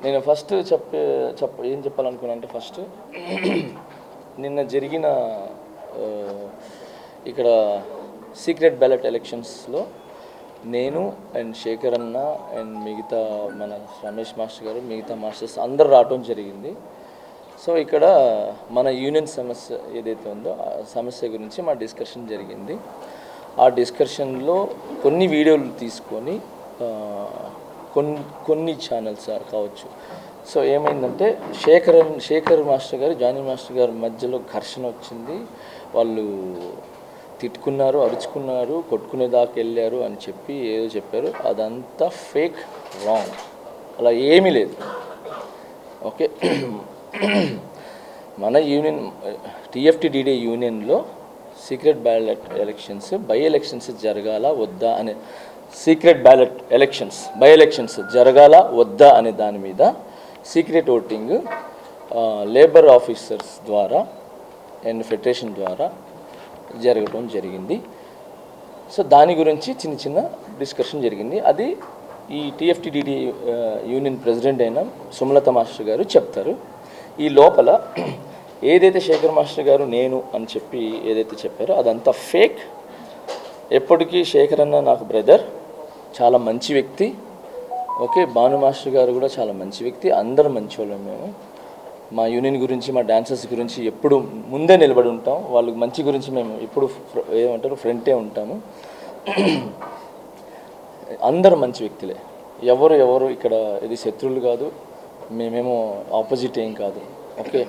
నేను ఫస్ట్ ఏం చెప్పాలనుకున్నా అంటే ఫస్ట్ నిన్న జరిగిన ఇక్కడ సీక్రెట్ బ్యాలెట్ ఎలక్షన్స్లో నేను అండ్ శేఖర్ అన్న అండ్ మిగతా మన రమేష్ మాస్టర్ గారు మిగతా మాస్టర్స్ అందరు రావటం జరిగింది. సో ఇక్కడ మన యూనియన్ సమస్య ఏదైతే ఉందో ఆ సమస్య గురించి మా డిస్కషన్ జరిగింది. ఆ డిస్కషన్లో కొన్ని వీడియోలు తీసుకొని కొన్ని ఛానల్స్ కావచ్చు. సో ఏమైందంటే శేఖర్ మాస్టర్ గారు జానీ మాస్టర్ గారి మధ్యలో ఘర్షణ వచ్చింది. వాళ్ళు తిట్టుకున్నారు, అరుచుకున్నారు, కొట్టుకునేదాకా వెళ్ళారు అని చెప్పి ఏదో చెప్పారు. అదంతా ఫేక్, రాంగ్. అలా ఏమీ లేదు. ఓకే, మన యూనియన్ టీఎఫ్టీడీడీ యూనియన్లో secret ballot elections by elections జరగాల వద్దా అనే secret ballot elections by elections జరగాల వద్దా అనే దాని మీద సీక్రెట్ ఓటింగ్ లేబర్ ఆఫీసర్స్ ద్వారా అండ్ ఫెడరేషన్ ద్వారా జరగడం జరిగింది. సో దాని గురించి చిన్న డిస్కషన్ జరిగింది. అది ఈ టీఎఫ్టీడీడీ యూనియన్ ప్రెసిడెంట్ అయిన సుమలత మాస్టర్ గారు చెప్తారు. ఈ లోపల ఏదైతే శేఖర్ మాస్టర్ గారు నేను అని చెప్పి ఏదైతే చెప్పారో అదంతా ఫేక్. ఎప్పటికీ శేఖర్ అన్న నాకు బ్రదర్, చాలా మంచి వ్యక్తి. ఓకే, భాను మాస్టర్ గారు కూడా చాలా మంచి వ్యక్తి. అందరూ మంచి వాళ్ళం. మేము మా యూనియన్ గురించి మా డాన్సర్స్ గురించి ఎప్పుడు ముందే నిలబడి ఉంటాం. వాళ్ళకి మంచి గురించి మేము ఎప్పుడు ఏమంటారు ఫ్రంటే ఉంటాము. అందరూ మంచి వ్యక్తులే. ఎవరు ఇక్కడ ఇది శత్రువులు కాదు, మేమేమో ఆపోజిట్ ఏం కాదు. ఓకే,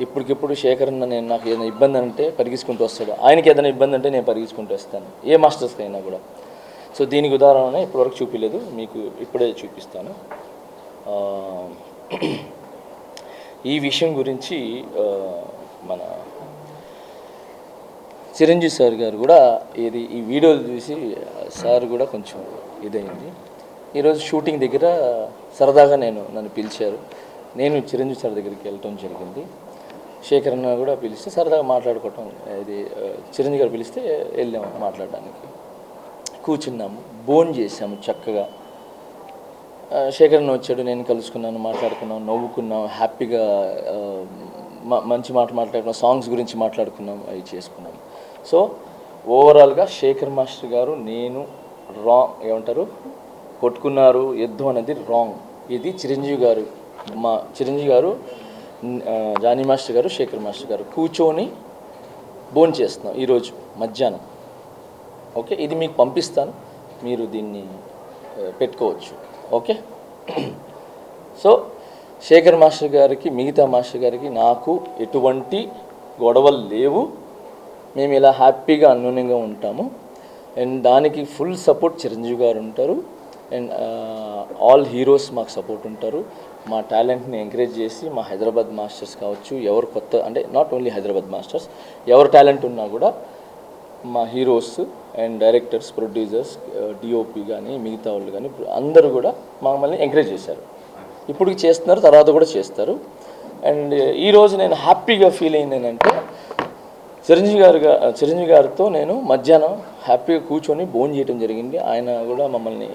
ఇప్పటికిప్పుడు శేఖర్ అన్న నేను నాకు ఏదైనా ఇబ్బంది అంటే పరిగెత్తుకుంటూ వస్తాడు, ఆయనకి ఏదైనా ఇబ్బంది అంటే నేను పరిగెత్తుకుంటూ వస్తాను, ఏ మాస్టర్స్కి అయినా కూడా. సో దీనికి ఉదాహరణ ఇప్పటివరకు చూపించలేదు, మీకు ఇప్పుడే చూపిస్తాను. ఈ విషయం గురించి మన చిరంజీవి సార్ గారు కూడా ఈ వీడియోలు చూసి సార్ కూడా కొంచెం ఇదైంది. ఈరోజు షూటింగ్ దగ్గర సరదాగా నన్ను పిలిచారు. నేను చిరంజీవి సార్ దగ్గరికి వెళ్ళటం జరిగింది. శేఖర్ అన్న కూడా పిలిస్తే సరదాగా మాట్లాడుకోవటం, ఇది చిరంజీవి గారు పిలిస్తే వెళ్ళాము మాట్లాడడానికి. కూర్చున్నాము, భోజనం చేసాము చక్కగా. శేఖర్ అన్న వచ్చాడు, నేను కలుసుకున్నాను, మాట్లాడుకున్నాం, నవ్వుకున్నాం, హ్యాపీగా మంచి మాట్లాడుకున్నాం, సాంగ్స్ గురించి మాట్లాడుకున్నాం, అవి చేసుకున్నాం. సో ఓవరాల్గా శేఖర్ మాస్టర్ గారు నేను ఏమంటారు కొట్టుకున్నారు, యుద్ధం అనేది రాంగ్. ఇది చిరంజీవి గారు జానీ మాస్టర్ గారు శేఖర్ మాస్టర్ గారు కూర్చొని భోజనం చేస్తున్నాం ఈరోజు మధ్యాహ్నం. ఓకే, ఇది మీకు పంపిస్తాను, మీరు దీన్ని పెట్టుకోవచ్చు. ఓకే, సో శేఖర్ మాస్టర్ గారికి మిగతా మాస్టర్ గారికి నాకు ఎటువంటి గొడవలు లేవు. మేము ఇలా హ్యాపీగా అన్యోన్యంగా ఉంటాము. అండ్ దానికి ఫుల్ సపోర్ట్ చిరంజీవి గారు ఉంటారు. అండ్ ఆల్ హీరోస్ మాకు సపోర్ట్ ఉంటారు. మా టాలెంట్ని ఎంకరేజ్ చేసి మా హైదరాబాద్ మాస్టర్స్ కావచ్చు, ఎవరు కొత్త అంటే నాట్ ఓన్లీ హైదరాబాద్ మాస్టర్స్, ఎవరు టాలెంట్ ఉన్నా కూడా మా heroes and directors, producers, DOP కానీ మిగతా వాళ్ళు కానీ అందరూ కూడా మమ్మల్ని ఎంకరేజ్ చేశారు. ఇప్పటికి చేస్తున్నారు, తర్వాత కూడా చేస్తారు. అండ్ ఈరోజు నేను హ్యాపీగా ఫీల్ అయింది ఏంటంటే చిరంజీవి గారితో నేను మధ్యాహ్నం హ్యాపీగా కూర్చొని భోజనం చేయడం జరిగింది. ఆయన కూడా మమ్మల్ని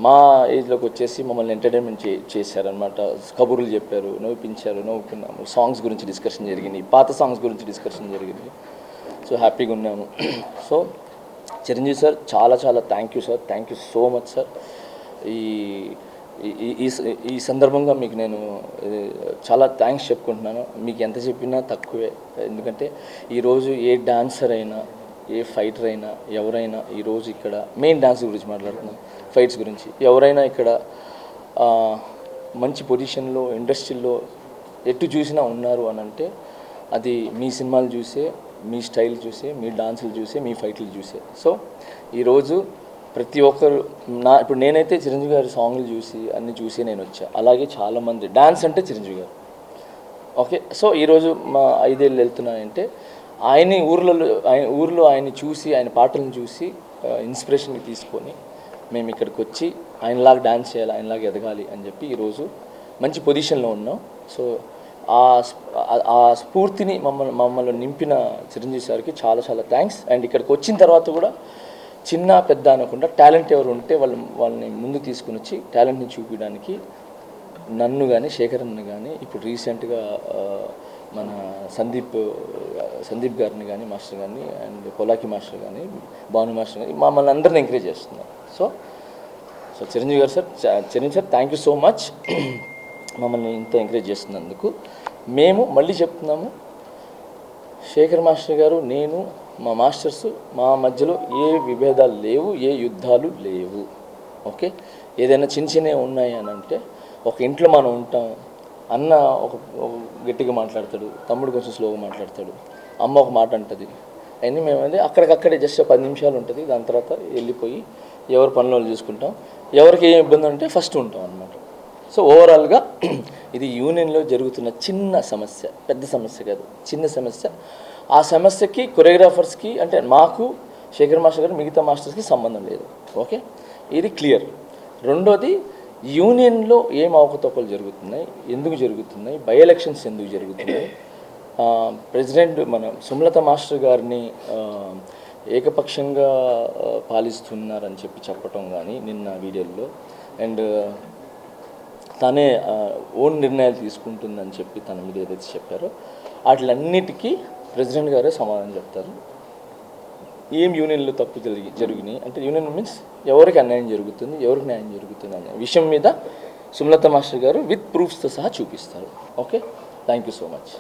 మా ఏజ్లోకి వచ్చేసి మమ్మల్ని ఎంటర్టైన్మెంట్ చేశారనమాట. కబుర్లు చెప్పారు, నవ్వుపించారు, నవ్వుకున్నాము. సాంగ్స్ గురించి డిస్కషన్ జరిగింది, పాత సాంగ్స్ గురించి డిస్కషన్ జరిగింది. సో హ్యాపీగా ఉన్నాము. సో చిరంజీవి సార్ చాలా thank you sir, thank you so much sir. ఈ సందర్భంగా మీకు నేను చాలా థ్యాంక్స్ చెప్పుకుంటున్నాను. మీకు ఎంత చెప్పినా తక్కువే. ఎందుకంటే ఈరోజు ఏ డాన్సర్ అయినా, ఏ ఫైటర్ అయినా, ఎవరైనా ఈరోజు ఇక్కడ మెయిన్ డాన్స్ గురించి మాట్లాడుతున్నాం, ఫైట్స్ గురించి ఎవరైనా ఇక్కడ మంచి పొజిషన్లో ఇండస్ట్రీలో ఎటు చూసినా ఉన్నారు అని అంటే అది మీ సినిమాలు చూసే, మీ స్టైల్ చూసే, మీ డాన్సులు చూసే, మీ ఫైట్లు చూసే. సో ఈరోజు ప్రతి ఒక్కరు ఇప్పుడు నేనైతే చిరంజీవి గారి సాంగ్లు చూసి అన్నీ చూసి నేను వచ్చా. అలాగే చాలామంది డాన్స్ అంటే చిరంజీవి గారు. ఓకే, సో ఈరోజు మా 5 ఏళ్ళు వెళ్తున్నాయంటే ఊర్లో ఆయన్ని చూసి, ఆయన పాటలను చూసి ఇన్స్పిరేషన్కి తీసుకొని మేము ఇక్కడికి వచ్చి ఆయనలాగా డాన్స్ చేయాలి, ఆయనలాగా ఎదగాలి అని చెప్పి ఈరోజు మంచి పొజిషన్లో ఉన్నాం. సో ఆ స్ఫూర్తిని మమ్మల్ని నింపిన చిరంజీవి సార్కి చాలా థ్యాంక్స్. అండ్ ఇక్కడికి వచ్చిన తర్వాత కూడా చిన్న పెద్ద అనకుండా టాలెంట్ ఎవరు ఉంటే వాళ్ళని ముందుకు తీసుకుని వచ్చి టాలెంట్ని చూపించడానికి నన్ను కానీ శేఖరన్ను కానీ ఇప్పుడు రీసెంట్గా మన సందీప్ గారిని కానీ మాస్టర్ కానీ అండ్ పొలాకి మాస్టర్ కానీ భాను మాస్టర్ కానీ మమ్మల్ని అందరిని ఎంకరేజ్ చేస్తున్నారు. సో చిరంజీవి గారు sir, Chiranjeevi sir thank you so much మమ్మల్ని ఇంత ఎంకరేజ్ చేస్తున్నందుకు. మేము మళ్ళీ చెప్తున్నాము, శేఖర్ మాస్టర్ గారు, నేను, మా మాస్టర్స్, మా మధ్యలో ఏ విభేదాలు లేవు, ఏ యుద్ధాలు లేవు. ఓకే, ఏదైనా చిన్నవి ఉన్నాయి అని అంటే ఒక ఇంట్లో మనం ఉంటాం, అన్న ఒక గట్టిగా మాట్లాడతాడు, తమ్ముడు కొంచెం స్లోగా మాట్లాడతాడు, అమ్మ ఒక మాట అంటుంది, అవన్నీ మేమైతే అక్కడికక్కడే జస్ట్ 10 నిమిషాలు ఉంటుంది. దాని తర్వాత వెళ్ళిపోయి ఎవరి పనులు వాళ్ళు చూసుకుంటాం. ఎవరికి ఏం ఇబ్బంది ఉంటే ఫస్ట్ ఉంటాం అన్నమాట. సో ఓవరాల్గా ఇది యూనియన్లో జరుగుతున్న చిన్న సమస్య, పెద్ద సమస్య కాదు, చిన్న సమస్య. ఆ సమస్యకి కొరియోగ్రాఫర్స్కి అంటే మాకు, శేఖర్ మాస్టర్ గారు, మిగతా మాస్టర్స్కి సంబంధం లేదు. ఓకే, ఇది క్లియర్. రెండోది, యూనియన్లో ఏం అవకతవకలు జరుగుతున్నాయి, ఎందుకు జరుగుతున్నాయి, బై ఎలక్షన్స్ ఎందుకు జరుగుతున్నాయి, ప్రెసిడెంట్ మన సుమలత మాస్టర్ గారిని ఏకపక్షంగా పాలిస్తున్నారని చెప్పటం కానీ నిన్న వీడియోలో, అండ్ తనే ఓన్ నిర్ణయాలు తీసుకుంటుందని చెప్పి తన మీద ఏదైతే చెప్పారో వాటిలన్నిటికీ ప్రెసిడెంట్ గారే సమాధానం చెప్తారు. ఏం యూనియన్లో తప్పు జరిగినాయి అంటే, యూనియన్ మీన్స్ ఎవరికి అన్యాయం జరుగుతుంది, ఎవరికి న్యాయం జరుగుతుంది అనే విషయం మీద సుమలత మాస్టర్ గారు విత్ ప్రూఫ్స్తో సహా చూపిస్తారు. Okay, thank you so much.